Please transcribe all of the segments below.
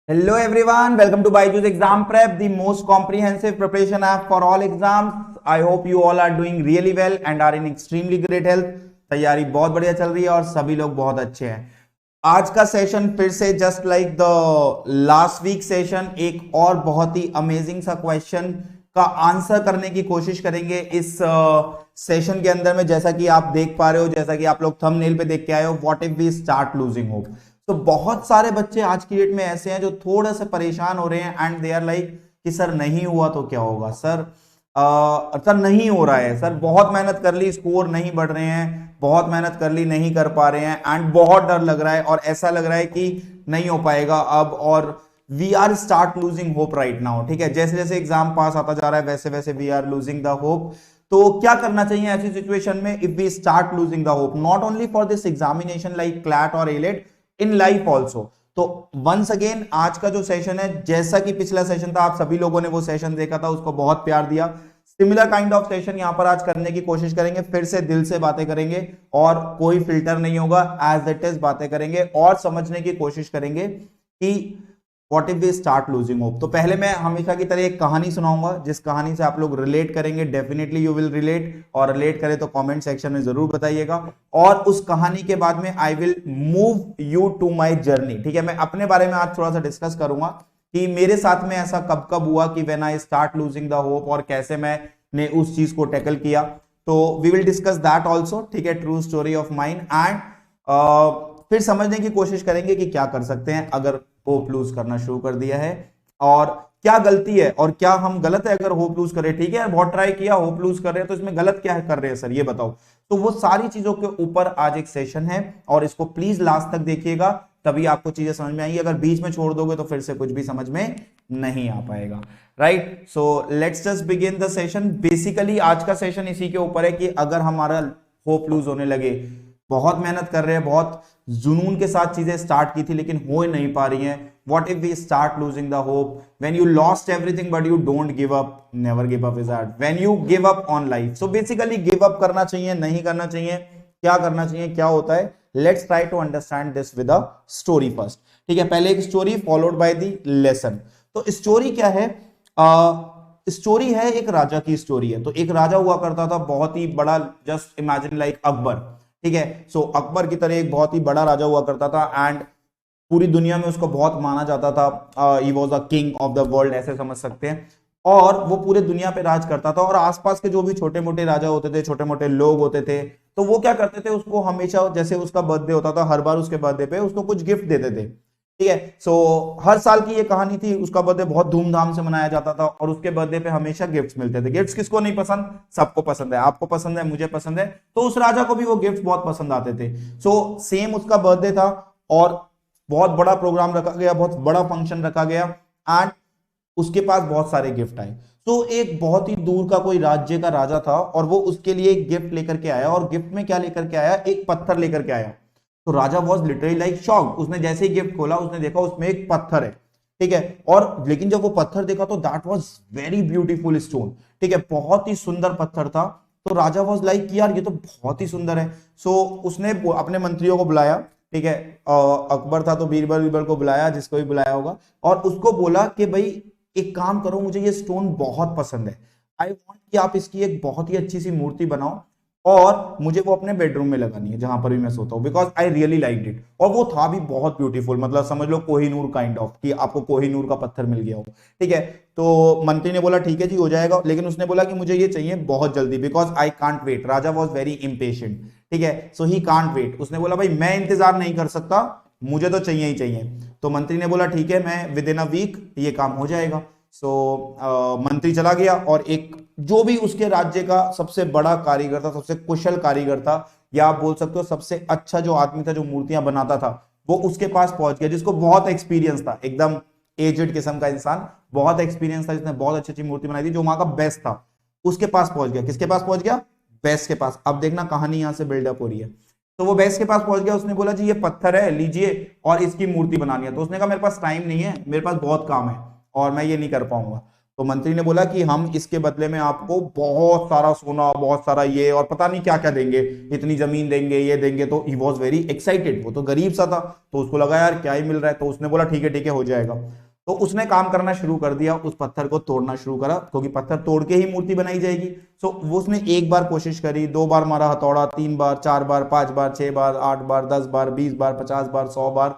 Hello everyone, welcome to Byju's Exam Prep, the most comprehensive preparation app for all exams. I hope you all are doing really well and are in extremely great health. तैयारी बहुत बढ़िया चल रही है और सभी लोग बहुत अच्छे हैं। आज का सेशन फिर से just like the last week session एक और बहुत ही अमेजिंग सा क्वेश्चन का आंसर करने की कोशिश करेंगे इस सेशन के अंदर में। जैसा कि आप देख पा रहे हो, जैसा कि आप लोग थंबनेल पे देख के आए हो, what if we start losing hope. तो बहुत सारे बच्चे आज की डेट में ऐसे हैं जो थोड़ा सा परेशान हो रहे हैं एंड दे आर लाइक कि सर नहीं हुआ तो क्या होगा, सर सर नहीं हो रहा है, सर बहुत मेहनत कर ली स्कोर नहीं बढ़ रहे हैं, बहुत मेहनत कर ली नहीं कर पा रहे हैं एंड बहुत डर लग रहा है और ऐसा लग रहा है कि नहीं हो पाएगा अब, और we are start losing hope right now. ठीक है, जैसे जैसे एग्जाम पास आता जा रहा है वैसे वैसे we are losing the hope. तो क्या करना चाहिए ऐसी सिचुएशन में? If we start losing the hope not only for this examination like CLAT और एलेट, इन लाइफ ऑल्सो। तो वंस अगेन आज का जो सेशन है, जैसा कि पिछला सेशन था, आप सभी लोगों ने वो सेशन देखा था, उसको बहुत प्यार दिया। सिमिलर काइंड ऑफ सेशन यहां पर आज करने की कोशिश करेंगे, फिर से दिल से बातें करेंगे और कोई फिल्टर नहीं होगा, एज इट इज बातें करेंगे और समझने की कोशिश करेंगे कि what if we start losing hope. तो पहले मैं हमेशा की तरह एक कहानी सुनाऊंगा, जिस कहानी से आप लोग रिलेट करेंगे, डेफिनेटली यू विल रिलेट, और रिलेट करें तो कमेंट सेक्शन में जरूर बताइएगा। और उस कहानी के बाद में I will move you to my journey. ठीक है, मैं अपने बारे में आज थोड़ा सा डिस्कस करूंगा कि मेरे साथ में ऐसा कब कब हुआ कि when I start losing the hope, और कैसे मैंने उस चीज को टैकल किया। तो we will discuss that also. ठीक है, true story of mine, and फिर समझने की कोशिश करेंगे कि क्या कर सकते हैं अगर होप लूज करना शुरू कर दिया है, और क्या गलती है और क्या हम गलत है अगर होप लूज करें। ठीक है, बहुत ट्राई किया, होप लूज कर रहे हैं, तो इसमें गलत क्या कर रहे हैं सर, ये बताओ। तो वो सारी चीजों के ऊपर आज एक सेशन है और इसको प्लीज लास्ट तक देखिएगा, तभी आपको चीजें समझ में आएंगी। अगर बीच में छोड़ दोगे तो फिर से कुछ भी समझ में नहीं आ पाएगा। Right, so let's just begin the session. Basically आज का सेशन इसी के ऊपर है कि अगर हमारा होप लूज होने लगे, बहुत मेहनत कर रहे हैं, बहुत जुनून के साथ चीजें स्टार्ट की थी लेकिन हो नहीं पा रही हैं, what if we start losing the hope? When you lost everything but you don't give up, never give up is hard. When you give up on life, so basically give up करना चाहिए, नहीं करना चाहिए, क्या करना चाहिए, क्या होता है? Let's try to understand this with a story first. ठीक है, पहले एक story followed by the lesson. तो स्टोरी क्या है? स्टोरी है एक राजा की स्टोरी है। तो एक राजा हुआ करता था, बहुत ही बड़ा, जस्ट इमेजिन लाइक अकबर। ठीक है, सो अकबर की तरह एक बहुत ही बड़ा राजा हुआ करता था एंड पूरी दुनिया में उसको बहुत माना जाता था। He was a king of the world, ऐसे समझ सकते हैं। और वो पूरे दुनिया पे राज करता था, और आसपास के जो भी छोटे मोटे राजा होते थे, छोटे मोटे लोग होते थे, तो वो क्या करते थे, उसको हमेशा, जैसे उसका बर्थडे होता था, हर बार उसके बर्थडे पे उसको कुछ गिफ्ट देते थे। ठीक है, सो हर साल की ये कहानी थी, उसका बर्थडे बहुत धूमधाम से मनाया जाता था और उसके बर्थडे पे हमेशा गिफ्ट्स मिलते थे। गिफ्ट्स किसको नहीं पसंद? सबको पसंद है, आपको पसंद है, मुझे पसंद है, तो उस राजा को भी वो गिफ्ट बहुत पसंद आते थे। सो सेम उसका बर्थडे था और बहुत बड़ा प्रोग्राम रखा गया, बहुत बड़ा फंक्शन रखा गया एंड उसके पास बहुत सारे गिफ्ट आए। तो एक बहुत ही दूर का कोई राज्य का राजा था और वो उसके लिए एक गिफ्ट लेकर के आया, और गिफ्ट में क्या लेकर के आया? एक पत्थर लेकर के आया। तो राजा वॉज लिटरली लाइक शॉक्ड। उसने जैसे ही गिफ्ट खोला, उसने देखा उसमें एक पत्थर है। ठीक है, और लेकिन जब वो पत्थर देखा तो that was very beautiful stone. ठीक है, बहुत ही सुंदर पत्थर था। तो राजा वॉज लाइक यार ये तो बहुत ही सुंदर है। सो उसने अपने मंत्रियों को बुलाया। ठीक है, अकबर था तो बीरबल बीरबल को बुलाया, जिसको भी बुलाया होगा, और उसको बोला कि भाई एक काम करो, मुझे ये स्टोन बहुत पसंद है, आई वांट कि आप इसकी एक बहुत ही अच्छी सी मूर्ति बनाओ और मुझे वो अपने बेडरूम में लगानी है जहां पर भी मैं सोता हूं, because I really like it. और वो था भी बहुत ब्यूटीफुल, मतलब समझ लो कोहिनूर काइंड ऑफ, कि आपको कोहिनूर का पत्थर मिल गया हो। ठीक है, तो मंत्री ने बोला ठीक है जी हो जाएगा, लेकिन उसने बोला कि मुझे ये चाहिए बहुत जल्दी, because I can't wait. Raja was very impatient. ठीक है, सो ही कांट वेट। उसने बोला भाई मैं इंतजार नहीं कर सकता, मुझे तो चाहिए ही चाहिए। तो मंत्री ने बोला ठीक है, मैं विद इन अ वीक ये काम हो जाएगा। सो मंत्री चला गया और एक जो भी उसके राज्य का सबसे बड़ा कारीगर था, सबसे कुशल कारीगर था, या आप बोल सकते हो सबसे अच्छा जो आदमी था जो मूर्तियां बनाता था, वो उसके पास पहुंच गया, जिसको बहुत एक्सपीरियंस था, एकदम एजेड किस्म का इंसान, बहुत एक्सपीरियंस था, जिसने बहुत अच्छी अच्छी मूर्ति बनाई थी, जो वहां का बेस्ट था, उसके पास पहुंच गया। किसके पास पहुंच गया? बेस्ट के पास। अब देखना कहानी यहां से बिल्डअप हो रही है। तो वो बेस्ट के पास पहुंच गया, उसने बोला जी ये पत्थर है, लीजिए और इसकी मूर्ति बनानी है। तो उसने कहा मेरे पास टाइम नहीं है, मेरे पास बहुत काम है और मैं ये नहीं कर पाऊंगा। तो मंत्री ने बोला कि हम इसके बदले में आपको बहुत सारा सोना, बहुत सारा ये और पता नहीं क्या क्या देंगे, इतनी जमीन देंगे, ये देंगे। तो ही वॉज वेरी एक्साइटेड, वो तो गरीब सा था, तो उसको लगा यार क्या ही मिल रहा है। तो उसने बोला ठीक है हो जाएगा। तो उसने काम करना शुरू कर दिया, उस पत्थर को तोड़ना शुरू करा, क्योंकि पत्थर तोड़ के ही मूर्ति बनाई जाएगी। सो वो उसने एक बार कोशिश करी, 2 बार मारा हथौड़ा, 3 बार, 4 बार, 5 बार, 6 बार, 8 बार, 10 बार, 20 बार, 50 बार, 100 बार,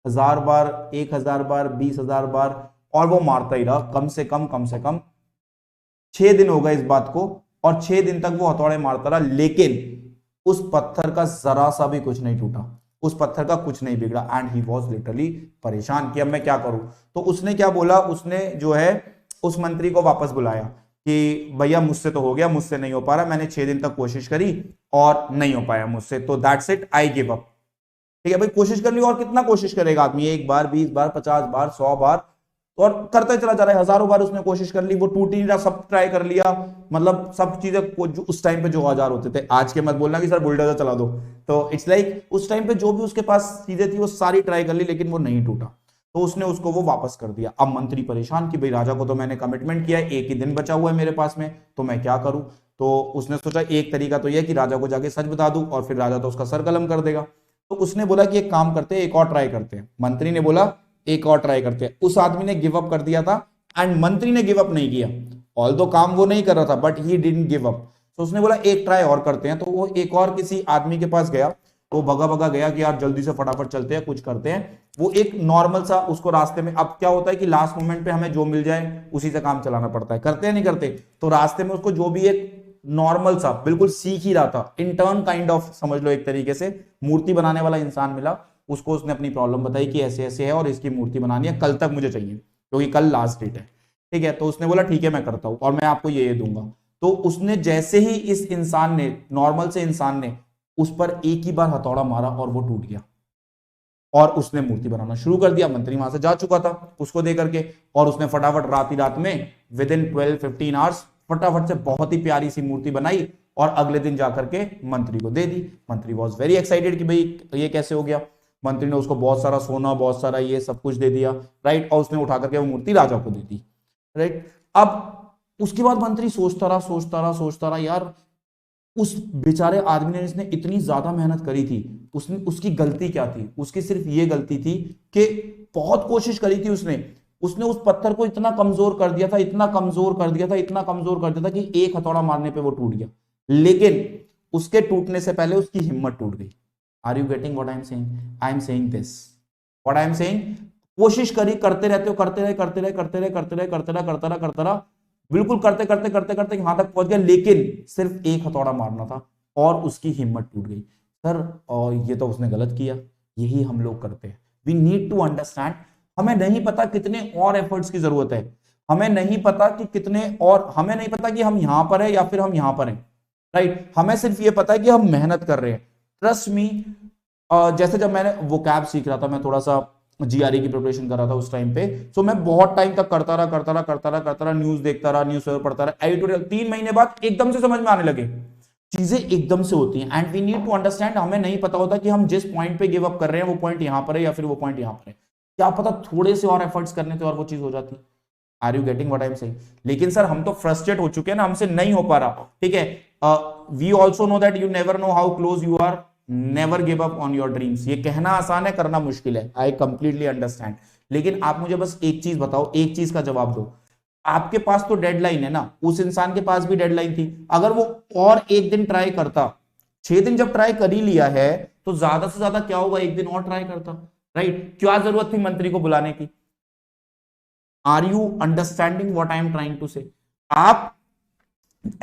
1000 बार, 1000 बार, 20,000 बार, और वो मारता ही रहा। कम से कम 6 दिन हो गए इस बात को, और 6 दिन तक वो हथौड़े मारता रहा, लेकिन उस पत्थर का जरा सा भी कुछ नहीं टूटा, उस पत्थर का कुछ नहीं बिगड़ा। एंड ही वॉज लिटरली परेशान कि अब मैं क्या करूं। तो उसने क्या बोला, उसने जो है उस मंत्री को वापस बुलाया कि भैया मुझसे तो हो गया, मुझसे नहीं हो पा रहा, मैंने 6 दिन तक कोशिश करी और नहीं हो पाया मुझसे, तो that's it, I give up. ठीक है भाई, कोशिश कर ली, और कितना कोशिश करेगा आदमी, 1 बार, 20 बार, 50 बार, 100 बार, और करता चला जा रहा है। हजारों बार उसने कोशिश कर ली, वो टूट ही नहीं रहा, सब ट्राई कर लिया, मतलब सब चीजें जो उस टाइम पे जो औजार होते थे, आज के मत बोलना कि सर बुलडोजर चला दो, तो इट्स लाइक उस टाइम पे जो भी उसके पास चीजें थी वो सारी ट्राई कर ली, लेकिन वो नहीं टूटा। तो उसने उसको वो वापस कर दिया। अब मंत्री परेशान कि भाई राजा को तो मैंने कमिटमेंट किया है, 1 ही दिन बचा हुआ है मेरे पास में, तो मैं क्या करूं। तो उसने सोचा एक तरीका तो यह कि राजा को जाके सच बता दूं, और फिर राजा तो उसका सर कलम कर देगा। तो उसने बोला कि एक काम करते हैं, एक और ट्राई करते हैं। मंत्री ने बोला एक और ट्राई करते हैं। उस आदमी ने गिव अप कर दिया था, एंड मंत्री ने गिव अप नहीं किया। ऑल्दो काम वो नहीं कर रहा था, but he didn't give up. तो उसने बोला एक ट्राई और करते हैं। तो वो एक और किसी आदमी के पास गया, वो भगा भगा गया कि यार जल्दी से फटाफट चलते हैं, कुछ करते हैं। वो एक नॉर्मल सा उसको रास्ते में, अब क्या होता है कि लास्ट मोमेंट पे हमें जो मिल जाए उसी से काम चलाना पड़ता है, करते हैं नहीं करते। तो रास्ते में उसको जो भी एक नॉर्मल सा, बिल्कुल सीख ही रहा था, इंटर्न काइंड ऑफ समझ लो एक तरीके से, मूर्ति बनाने वाला इंसान मिला। उसको उसने अपनी प्रॉब्लम बताई कि ऐसे ऐसे है और इसकी मूर्ति बनानी है, कल तक मुझे चाहिए क्योंकि कल लास्ट डेट है। ठीक है, तो उसने बोला ठीक है मैं करता हूं और मैं आपको ये दूंगा। तो उसने जैसे ही इस इंसान ने, नॉर्मल से इंसान ने उस पर एक ही बार हथौड़ा मारा और वो टूट गया, और उसने मूर्ति बनाना शुरू कर दिया। मंत्री वहां से जा चुका था उसको दे करके, और उसने फटाफट रात ही रात में विद इन 12-15 आवर्स फटाफट से बहुत ही प्यारी सी मूर्ति बनाई, और अगले दिन जाकर के मंत्री को दे दी। मंत्री वॉज वेरी एक्साइटेड कि भाई ये कैसे हो गया। मंत्री ने उसको बहुत सारा सोना, बहुत सारा ये सब कुछ दे दिया, राइट, और उसने उठा करके वो मूर्ति राजा को दे दी, राइट। अब उसके बाद मंत्री सोचता रहा यार उस बेचारे आदमी ने, जिसने इतनी ज्यादा मेहनत करी थी, उसकी गलती क्या थी। उसकी सिर्फ ये गलती थी कि बहुत कोशिश करी थी उसने उस पत्थर को इतना कमजोर कर दिया था, इतना कमजोर कर दिया था कि एक हथौड़ा मारने पे वो टूट गया। लेकिन उसके टूटने से पहले उसकी हिम्मत टूट गई। Are you getting what I am saying? I am saying this, what I am saying. कोशिश करी, करते रहे, बिल्कुल करते यहां तक पहुंच गया, लेकिन सिर्फ एक हथौड़ा मारना था और उसकी हिम्मत टूट गई। सर, और ये तो उसने गलत किया। यही हम लोग करते हैं। वी नीड टू अंडरस्टैंड, हमें नहीं पता कितने और एफर्ट्स की जरूरत है, हमें नहीं पता कि कितने, और हमें नहीं पता कि हम यहां पर है या फिर हम यहां पर हैं, राइट। हमें सिर्फ ये पता है कि हम मेहनत कर रहे हैं। ट्रस्ट मी, जैसे जब मैंने वो कैब सीख रहा था, मैं थोड़ा सा जीआरई की प्रिपरेशन कर रहा था उस टाइम पे, सो मैं बहुत टाइम तक करता रहा, न्यूज देखता रहा, न्यूज पेपर पढ़ता रहा, एडिटोरियल। 3 महीने बाद एकदम से समझ में आने लगे, चीजें एकदम से होती हैं। And we need to understand, हमें नहीं पता होता कि हम जिस पॉइंट पे गिव अप कर रहे हैं वो पॉइंट यहां पर है या फिर वो पॉइंट यहां पर है। क्या पता थोड़े से और एफर्ट्स करने थे और वो चीज हो जाती। Are you getting what I am saying? लेकिन सर हम तो फ्रस्ट्रेट हो चुके हैं ना, हमसे नहीं हो पा रहा। ठीक है, we also know that you never know how close you are, never give up on your dreams. ये कहना आसान है, करना मुश्किल है, आई कंप्लीटली अंडरस्टैंड। लेकिन आप मुझे बस एक चीज बताओ, एक चीज का जवाब दो। आपके पास तो डेडलाइन है ना, उस इंसान के पास भी डेडलाइन थी। अगर वो और एक दिन ट्राई करता, 6 दिन जब ट्राई कर ही लिया है, तो ज्यादा से ज्यादा क्या होगा, एक दिन और ट्राई करता, राइट। क्या जरूरत थी मंत्री को बुलाने की? Are you understanding what I am trying to say? आप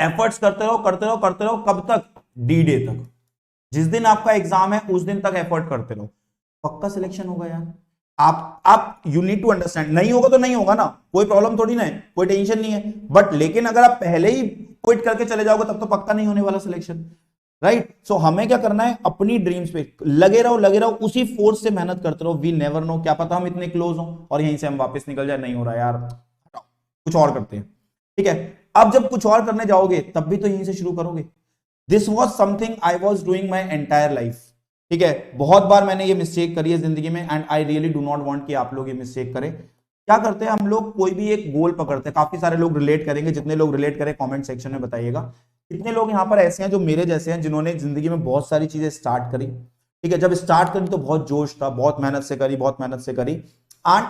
एफर्ट्स करते रहो, कब तक? डी डे तक। जिस दिन आपका एग्जाम है उस दिन तक एफर्ट करते रहो, पक्का सिलेक्शन होगा यार। आप यू नीड टू अंडरस्टैंड। नहीं होगा तो नहीं होगा ना, कोई प्रॉब्लम थोड़ी ना है, कोई टेंशन नहीं है। बट लेकिन अगर आप पहले ही क्विट करके चले जाओगे तब तो पक्का नहीं होने वाला सिलेक्शन, राइट। सो हमें क्या करना है, अपनी ड्रीम्स पे लगे रहो, उसी फोर्स से मेहनत करते रहो। वी नेवर नो, क्या पता हम इतने क्लोज हो और यहीं से हम वापस निकल जाए, नहीं हो रहा यार, कुछ और करते हैं। ठीक है, अब जब कुछ और करने जाओगे तब भी तो यहीं से शुरू करोगे। This was something I was doing my entire life. ठीक है, बहुत बार मैंने ये मिस्टेक करी है जिंदगी में, and I really do not want कि आप लोग ये मिस्टेक करें। क्या करते हैं हम लोग, कोई भी एक गोल पकड़ते हैं, काफी सारे लोग रिलेट करेंगे, जितने लोग रिलेट करें कमेंट सेक्शन में बताइएगा। कितने लोग यहाँ पर ऐसे हैं जो मेरे जैसे हैं, जिन्होंने जिंदगी में बहुत सारी चीजें स्टार्ट करी, ठीक है, जब स्टार्ट करी तो बहुत जोश था, बहुत मेहनत से करी, बहुत मेहनत से करी, एंड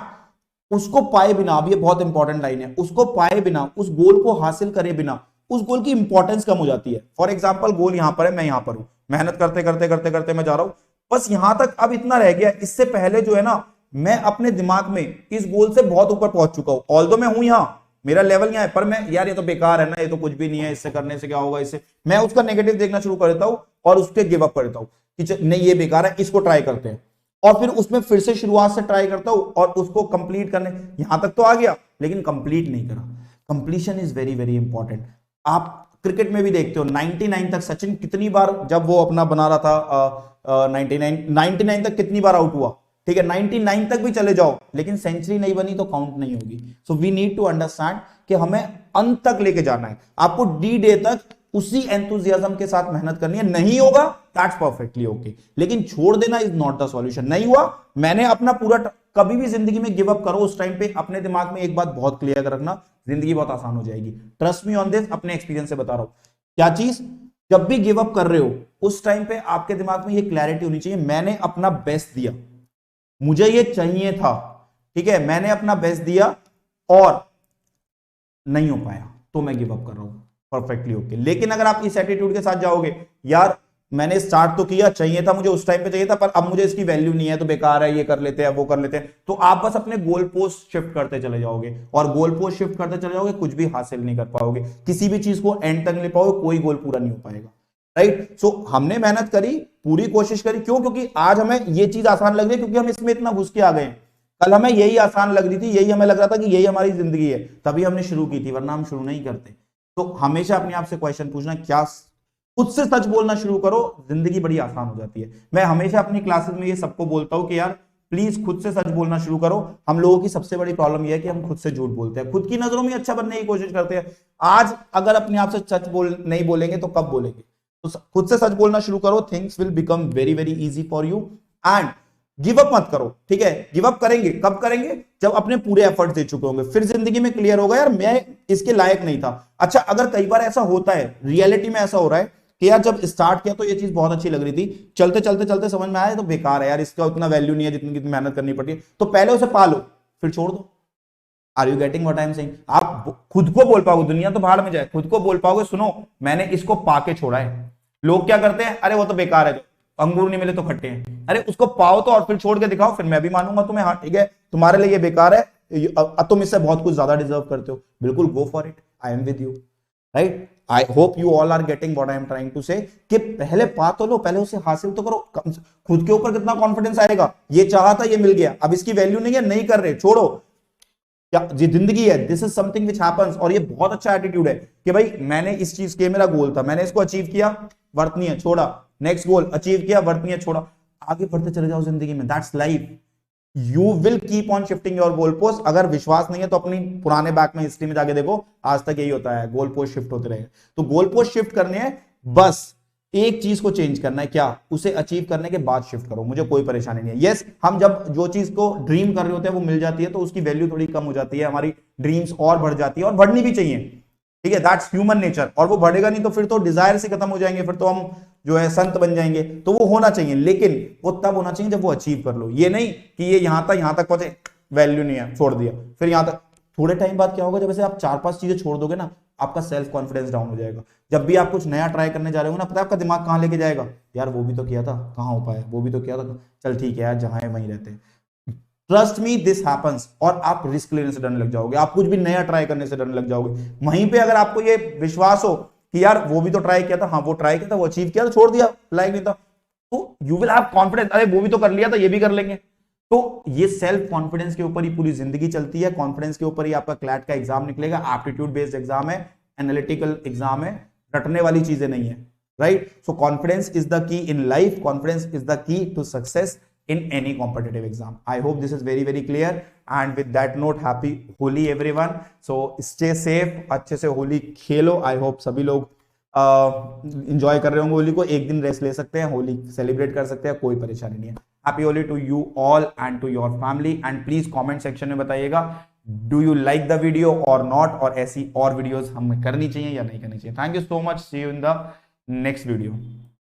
उसको पाए बिना, अब ये बहुत इंपॉर्टेंट लाइन है, उसको पाए बिना, उस गोल को हासिल करे बिना उस गोल की इंपॉर्टेंस कम हो जाती है। फॉर एग्जाम्पल गोल यहां पर है, मैं यहां पर हूं, मेहनत करते करते करते करते मैं जा रहा हूं, बस यहां तक अब इतना रह गया, इससे पहले जो है ना, मैं अपने दिमाग में इस गोल से बहुत ऊपर पहुंच चुका हूं, ऑल्दो मैं हूं यहां, मेरा लेवल यहां है, पर मैं यार ये तो बेकार है ना, ये तो कुछ भी नहीं है, इससे करने से क्या होगा, इससे मैं उसका नेगेटिव देखना शुरू कर देता हूं और उसके गिव अप कर देता हूं कि नहीं ये बेकार है, इसको ट्राई करते हैं, और फिर उसमें फिर से शुरुआत से ट्राई करता हूं और उसको कंप्लीट करने, यहां तक तो आ गया लेकिन कंप्लीट नहीं करा। Completion is very very important. आप क्रिकेट में भी देखते हो 99 तक सचिन कितनी बार, जब वो अपना बना रहा था 99 तक कितनी बार आउट हुआ, ठीक है, 99 तक भी चले जाओ लेकिन सेंचुरी नहीं बनी तो काउंट नहीं होगी। So we need to understand कि हमें अंत तक लेके जाना है, आपको डी डे तक उसी एंथुसियाज्म के साथ मेहनत करनी है, नहीं होगा दैट्स परफेक्टली ओके, लेकिन छोड़ देना इज नॉट द सॉल्यूशन। नहीं हुआ, मैंने अपना पूरा, कभी भी जिंदगी में गिव अप करो उस टाइम पे अपने दिमाग में एक बात बहुत क्लियर रखना, जिंदगी बहुत आसान हो जाएगी, ट्रस्ट मी ऑन दिस, अपने एक्सपीरियंस से बता रहा हूं। क्या चीज, जब भी गिव अप कर रहे हो उस टाइम पे आपके दिमाग में ये क्लैरिटी होनी चाहिए, मैंने अपना बेस्ट दिया, मुझे ये चाहिए था, ठीक है, मैंने अपना बेस्ट दिया और नहीं हो पाया तो मैं गिव अप कर रहा हूं, परफेक्टली ओके। लेकिन अगर आप इस एटीट्यूड के साथ जाओगे, यार मैंने स्टार्ट तो किया, चाहिए था मुझे, उस टाइम पे चाहिए था, पर अब मुझे इसकी वैल्यू नहीं है तो बेकार है, ये कर लेते हैं वो कर लेते हैं, तो आप बस अपने गोल पोस्ट शिफ्ट करते चले जाओगे, और गोल पोस्ट शिफ्ट करते चले जाओगे, कुछ भी हासिल नहीं कर पाओगे, किसी भी चीज को एंड तक ले पाओगे, कोई गोल पूरा नहीं हो पाएगा, राइट। सो हमने मेहनत करी, पूरी कोशिश करी, क्यों, क्योंकि आज हमें ये चीज आसान लग रही है, क्योंकि हम इसमें इतना घुस के आ गए हैं। कल हमें यही आसान लग रही थी, यही हमें लग रहा था कि यही हमारी जिंदगी है, तभी हमने शुरू की थी, वरना हम शुरू नहीं करते। तो हमेशा अपने आप से क्वेश्चन पूछना, क्या खुद से सच बोलना शुरू करो, जिंदगी बड़ी आसान हो जाती है। मैं हमेशा अपनी क्लासेस में ये सबको बोलता हूं कि यार प्लीज खुद से सच बोलना शुरू करो। हम लोगों की सबसे बड़ी प्रॉब्लम यह है कि हम खुद से झूठ बोलते हैं, खुद की नजरों में अच्छा बनने की कोशिश करते हैं। आज अगर अपने आप से सच नहीं बोलेंगे तो कब बोलेंगे, तो खुद से सच बोलना शुरू करो, things will become very very easy for you, and give up मत करो, ठीक है। गिव अप करेंगे कब करेंगे, जब अपने पूरे एफर्ट दे चुके होंगे, फिर जिंदगी में क्लियर होगा यार मैं इसके लायक नहीं था। अच्छा, अगर कई बार ऐसा होता है, रियलिटी में ऐसा हो रहा है कि यार जब स्टार्ट किया तो ये चीज बहुत अच्छी लग रही थी, चलते चलते चलते समझ में आया तो बेकार है यार, इसका उतना वैल्यू नहीं है जितनी कितनी मेहनत करनी पड़ती है, तो पहले उसे पा लो फिर छोड़ दो। Are you getting what I am saying? आप खुद को बोल पाओगे, दुनिया तो बाहर में जाए, खुद को बोल पाओगे सुनो मैंने इसको पाके छोड़ा है। लोग क्या करते हैं, अरे वो तो बेकार है, तो अंगूर नहीं मिले तो खट्टे हैं, अरे उसको पाओ तो और फिर छोड़ के दिखाओ, फिर मैं भी मानूंगा तुम्हें, हाँ ठीक है तुम्हारे लिए ये बेकार है, तुम इससे बहुत कुछ ज्यादा डिजर्व करते हो, बिल्कुल go for it, I am with you, right. I hope you all are getting what I am trying to say, कि पहले पा तो लो, पहले उसे हासिल तो करो, खुद के ऊपर कितना कॉन्फिडेंस आएगा, ये चाहा था ये मिल गया, अब इसकी वैल्यू नहीं है, नहीं कर रहे, छोड़ो, क्या ये जिंदगी है, this is something which happens. और ये बहुत अच्छा एटीट्यूड है कि भाई मैंने इस चीज के, मेरा गोल था, मैंने इसको अचीव किया, वर्थ नहीं है, छोड़ा, नेक्स्ट गोल अचीव किया, वर्थ नहीं है, छोड़ा, आगे बढ़ते चले जाओ जिंदगी में, that's life. You will keep on shifting your goal post. अगर विश्वास नहीं है तो अपनी पुराने बैक में हिस्ट्री में जाके देखो, आज तक यही होता है, गोल पोस्ट शिफ्ट होते रहे। तो गोल पोस्ट शिफ्ट करने हैं, बस एक चीज को चेंज करना है, क्या, उसे अचीव करने के बाद शिफ्ट करो, मुझे कोई परेशानी नहीं है। यस, हम जब जो चीज को ड्रीम कर रहे होते हैं वो मिल जाती है तो उसकी वैल्यू थोड़ी कम हो जाती है, हमारी ड्रीम्स और बढ़ जाती है, और बढ़नी भी चाहिए, ठीक है, दैट्स ह्यूमन नेचर। और वो बढ़ेगा नहीं तो फिर तो डिजायर से खत्म हो जाएंगे, फिर तो हम जो है संत बन जाएंगे, तो वो होना चाहिए, लेकिन वो तब होना चाहिए जब वो अचीव कर लो, ये नहीं कि ये यहां तक पहुंचे, वैल्यू नहीं है, छोड़ दिया, फिर यहां तक। थोड़े टाइम बाद क्या होगा, जब ऐसे आप 4-5 चीजें छोड़ दोगे ना, आपका सेल्फ कॉन्फिडेंस डाउन हो जाएगा। जब भी आप कुछ नया ट्राई करने जा रहे हो ना, पता है आपका दिमाग कहां लेके जाएगा, यार वो भी तो किया था, कहां हो पाया, वो भी तो किया था, चल ठीक है यार जहां है वहीं रहते हैं। Trust me this happens. और आप रिस्क लेने से डरने लग जाओगे, आप कुछ भी नया ट्राई करने से डरने लग जाओगे। वहीं पे अगर आपको ये विश्वास हो कि यार वो भी तो ट्राई किया था, हाँ वो ट्राई किया था, वो अचीव किया था, छोड़ दिया, लाइक नहीं था, तो यू विल हैव कॉन्फिडेंस, अरे वो भी तो कर लिया था, ये भी कर लेंगे। तो ये सेल्फ कॉन्फिडेंस के ऊपर ही पूरी जिंदगी चलती है, कॉन्फिडेंस के ऊपर ही आपका क्लैट का एग्जाम निकलेगा। एप्टीट्यूड बेस्ड एग्जाम है, एनालिटिकल एग्जाम है, रटने वाली चीजें नहीं है, right. So confidence is the key in life, confidence is the key to success in any competitive exam. I hope this is very very clear, and with that note, happy Holi everyone. So stay safe, अच्छे से होली खेलो। I hope सभी लोग enjoy कर रहे होंगे होली को, एक दिन रेस्ट ले सकते हैं, होली सेलिब्रेट कर सकते हैं, कोई परेशानी नहीं है। Happy Holi to you all and to your family, and please comment section में बताइएगा do you like the video और नॉट, और ऐसी और वीडियोस हमें करनी चाहिए या नहीं करनी चाहिए। Thank you so much, see you in the next video.